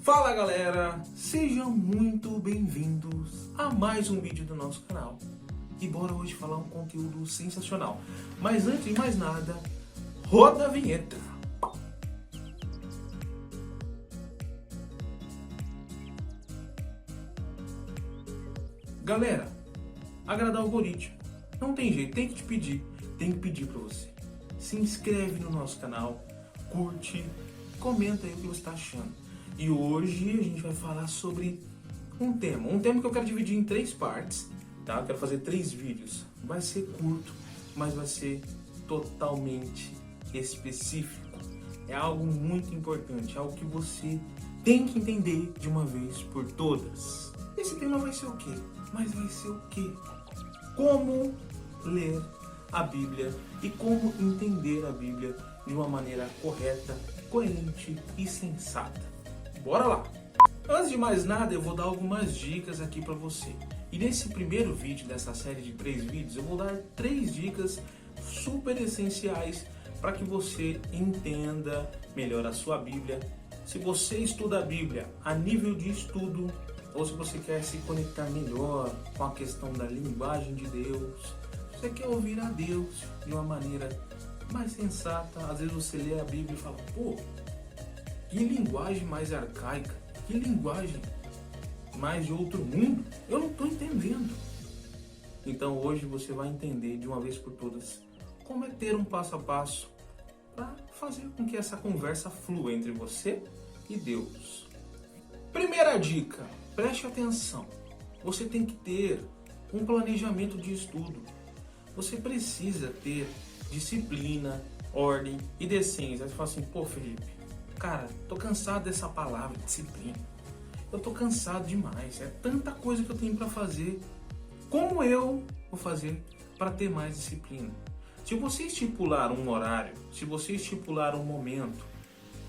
Fala galera, sejam muito bem-vindos a mais um vídeo do nosso canal. E bora hoje falar um conteúdo sensacional. Mas antes de mais nada, roda a vinheta. Galera, agradar o algoritmo. Não tem jeito, tem que pedir pra você. Se inscreve no nosso canal, curte, comenta aí o que você está achando. E hoje a gente vai falar sobre um tema que eu quero dividir em 3 partes, tá? Eu quero fazer 3 vídeos. Vai ser curto, mas vai ser totalmente específico. É algo muito importante, algo que você tem que entender de uma vez por todas. Esse tema vai ser o quê? Mas vai ser o quê? Como ler a Bíblia e como entender a Bíblia de uma maneira correta, coerente e sensata. Bora lá! Antes de mais nada, eu vou dar algumas dicas aqui para você. E nesse primeiro vídeo dessa série de 3 vídeos, eu vou dar 3 dicas super essenciais para que você entenda melhor a sua Bíblia. Se você estuda a Bíblia a nível de estudo, ou se você quer se conectar melhor com a questão da linguagem de Deus, se você quer ouvir a Deus de uma maneira mais sensata, às vezes você lê a Bíblia e fala, pô, que linguagem mais arcaica, que linguagem mais de outro mundo, eu não estou entendendo. Então hoje você vai entender de uma vez por todas como é ter um passo a passo para fazer com que essa conversa flua entre você e Deus. Primeira dica, preste atenção. Você tem que ter um planejamento de estudo. Você precisa ter disciplina, ordem e decência. Aí você fala assim, pô Felipe, cara, tô cansado dessa palavra, disciplina. Eu tô cansado demais, é tanta coisa que eu tenho para fazer. Como eu vou fazer para ter mais disciplina? Se você estipular um horário, se você estipular um momento,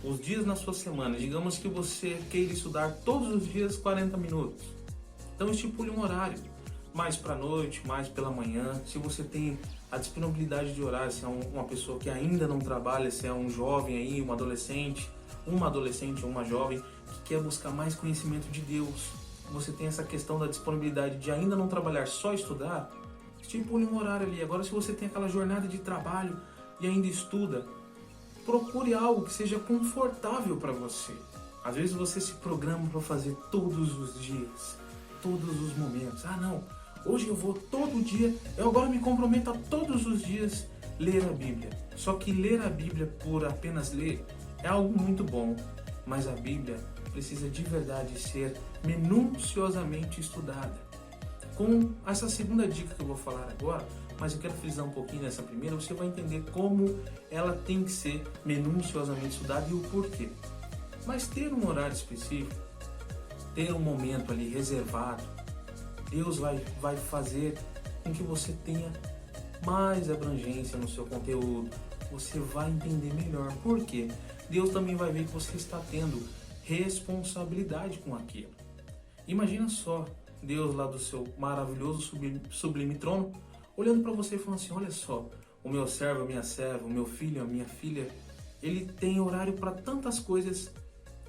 os dias na sua semana, digamos que você queira estudar todos os dias 40 minutos. Então estipule um horário, mais para noite, mais pela manhã. Se você tem a disponibilidade de horário, se é uma pessoa que ainda não trabalha, se é um jovem aí, um adolescente ou uma jovem que quer buscar mais conhecimento de Deus, você tem essa questão da disponibilidade de ainda não trabalhar, só estudar, estipule um horário ali. Agora, se você tem aquela jornada de trabalho e ainda estuda, procure algo que seja confortável para você. Às vezes você se programa para fazer todos os dias, todos os momentos. Ah não, hoje eu vou todo dia, eu agora me comprometo a todos os dias ler a Bíblia. Só que ler a Bíblia por apenas ler é algo muito bom, mas a Bíblia precisa de verdade ser minuciosamente estudada. Com essa segunda dica que eu vou falar agora, mas eu quero frisar um pouquinho nessa primeira, você vai entender como ela tem que ser minuciosamente estudada e o porquê. Mas ter um horário específico, ter um momento ali reservado, Deus vai fazer com que você tenha mais abrangência no seu conteúdo. Você vai entender melhor. Por quê? Deus também vai ver que você está tendo responsabilidade com aquilo. Imagina só, Deus lá do seu maravilhoso sublime trono, olhando para você e falando assim, olha só, o meu servo, a minha serva, o meu filho, a minha filha, ele tem horário para tantas coisas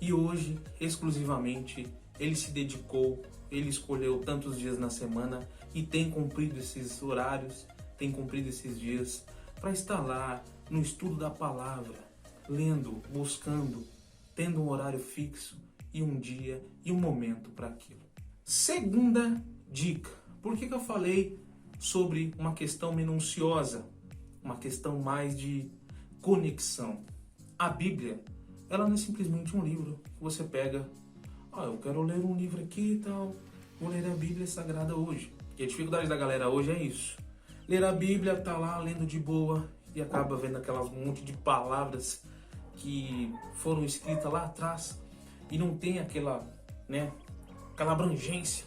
e hoje, exclusivamente, ele se dedicou, ele escolheu tantos dias na semana e tem cumprido esses horários, tem cumprido esses dias para estar lá no estudo da palavra, lendo, buscando, tendo um horário fixo e um dia e um momento para aquilo. Segunda dica, por que eu falei sobre uma questão minuciosa, uma questão mais de conexão? A Bíblia, ela não é simplesmente um livro que você pega, eu quero ler um livro aqui e tal, vou ler a Bíblia Sagrada hoje. E a dificuldade da galera hoje é isso. Ler a Bíblia, tá lá lendo de boa e acaba vendo aquelas monte de palavras que foram escritas lá atrás e não tem aquela abrangência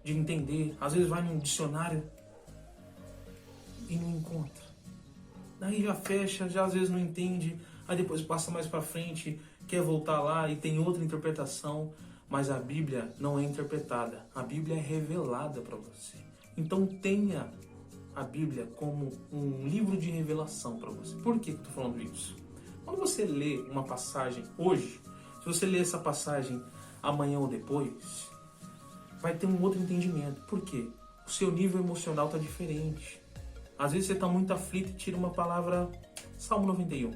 de entender. Às vezes vai num dicionário e não encontra. Daí já fecha, já às vezes não entende, aí depois passa mais para frente, quer voltar lá e tem outra interpretação. Mas a Bíblia não é interpretada, a Bíblia é revelada para você. Então tenha a Bíblia como um livro de revelação para você. Por que eu estou falando isso? Quando você lê uma passagem hoje, se você lê essa passagem amanhã ou depois, vai ter um outro entendimento. Por quê? O seu nível emocional está diferente. Às vezes você está muito aflito e tira uma palavra, Salmo 91.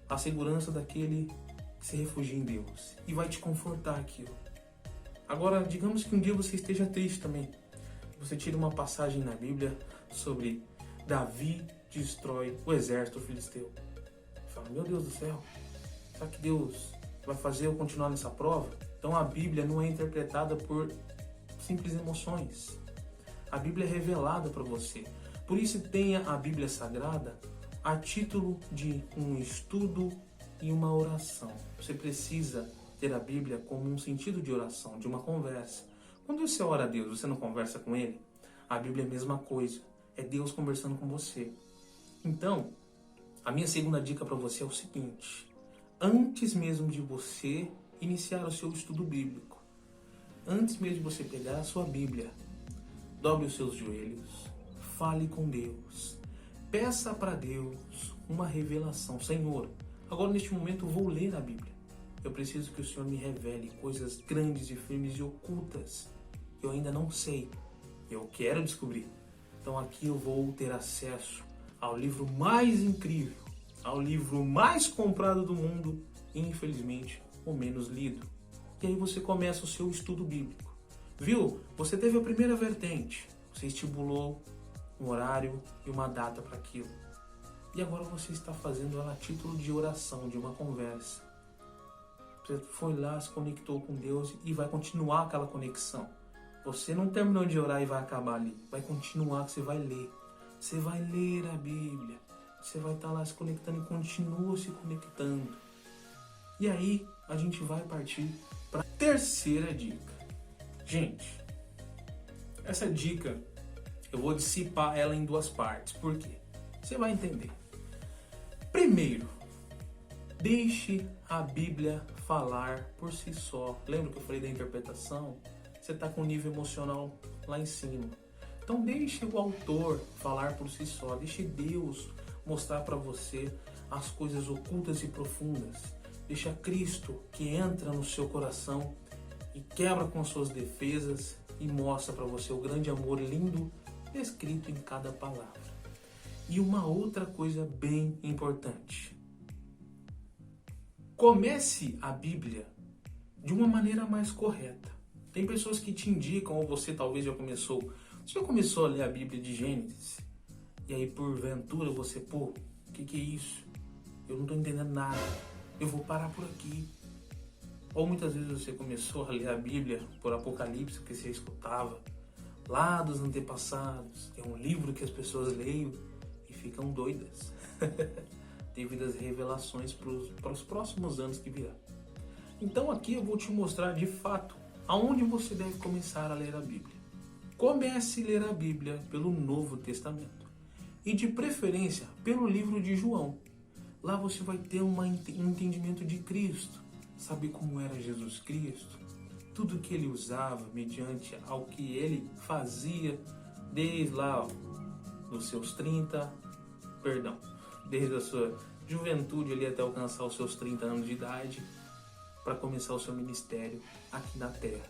A segurança daquele que se refugia em Deus. E vai te confortar aquilo. Agora, digamos que um dia você esteja triste também. Você tira uma passagem na Bíblia sobre Davi destrói o exército filisteu. Fala, meu Deus do céu, será que Deus vai fazer eu continuar nessa prova? Então a Bíblia não é interpretada por simples emoções. A Bíblia é revelada para você. Por isso tenha a Bíblia Sagrada a título de um estudo e uma oração. Você precisa ter a Bíblia como um sentido de oração, de uma conversa. Quando você ora a Deus, você não conversa com Ele? A Bíblia é a mesma coisa. É Deus conversando com você. Então, a minha segunda dica para você é o seguinte. Antes mesmo de você iniciar o seu estudo bíblico, antes mesmo de você pegar a sua Bíblia, dobre os seus joelhos, fale com Deus, peça para Deus uma revelação. Senhor, agora neste momento eu vou ler a Bíblia. Eu preciso que o Senhor me revele coisas grandes e firmes e ocultas. Eu ainda não sei. Eu quero descobrir. Então aqui eu vou ter acesso ao livro mais incrível, ao livro mais comprado do mundo e, infelizmente, o menos lido. E aí você começa o seu estudo bíblico. Viu? Você teve a primeira vertente. Você estipulou um horário e uma data para aquilo. E agora você está fazendo ela a título de oração, de uma conversa. Você foi lá, se conectou com Deus e vai continuar aquela conexão. Você não terminou de orar e vai acabar ali. Vai continuar, você vai ler. Você vai ler a Bíblia. Você vai estar lá se conectando e continua se conectando. E aí a gente vai partir para a terceira dica. Gente, essa dica eu vou dissipar ela em duas partes. Por quê? Você vai entender. Primeiro, deixe a Bíblia falar por si só. Lembra que eu falei da interpretação? Você está com o nível emocional lá em cima. Então deixe o autor falar por si só. Deixe Deus mostrar para você as coisas ocultas e profundas. Deixa Cristo que entra no seu coração e quebra com as suas defesas e mostra para você o grande amor lindo descrito em cada palavra. E uma outra coisa bem importante. Comece a Bíblia de uma maneira mais correta. Tem pessoas que te indicam, ou você talvez já começou. Você já começou a ler a Bíblia de Gênesis? E aí, porventura, você, o que é isso? Eu não estou entendendo nada. Eu vou parar por aqui. Ou muitas vezes você começou a ler a Bíblia por Apocalipse, que você escutava lá dos antepassados. É um livro que as pessoas leem e ficam doidas. Devido às revelações para os próximos anos que virão. Então aqui eu vou te mostrar de fato aonde você deve começar a ler a Bíblia. Comece a ler a Bíblia pelo Novo Testamento. E de preferência pelo livro de João. Lá você vai ter um entendimento de Cristo. Saber como era Jesus Cristo. Tudo que ele usava mediante ao que ele fazia desde lá dos seus desde a sua juventude ali até alcançar os seus 30 anos de idade, para começar o seu ministério aqui na Terra.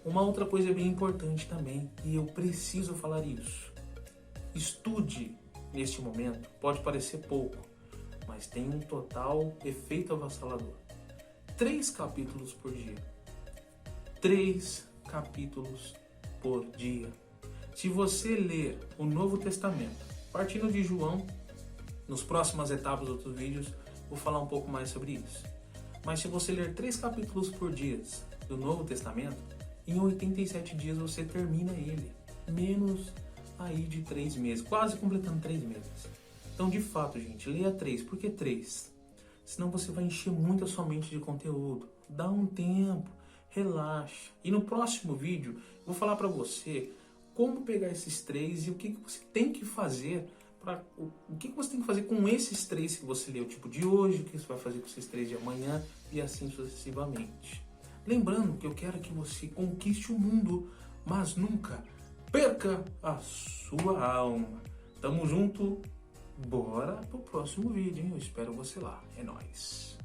Uma outra coisa bem importante também, e eu preciso falar isso. Estude neste momento, pode parecer pouco, mas tem um total efeito avassalador. 3 capítulos por dia. 3 capítulos por dia. Se você ler o Novo Testamento, partindo de João, nos próximas etapas dos outros vídeos, vou falar um pouco mais sobre isso. Mas se você ler 3 capítulos por dia do Novo Testamento, em 87 dias você termina ele. Menos aí de 3 meses, quase completando 3 meses. Então, de fato, gente, leia 3. Por que 3? Senão você vai encher muito a sua mente de conteúdo. Dá um tempo, relaxa. E no próximo vídeo, eu vou falar para você como pegar esses 3 e o que você tem que fazer. O que você tem que fazer com esses 3 que você leu, tipo de hoje, o que você vai fazer com esses 3 de amanhã e assim sucessivamente. Lembrando que eu quero que você conquiste o mundo, mas nunca perca a sua alma. Tamo junto, bora pro próximo vídeo, hein? Eu espero você lá. É nóis.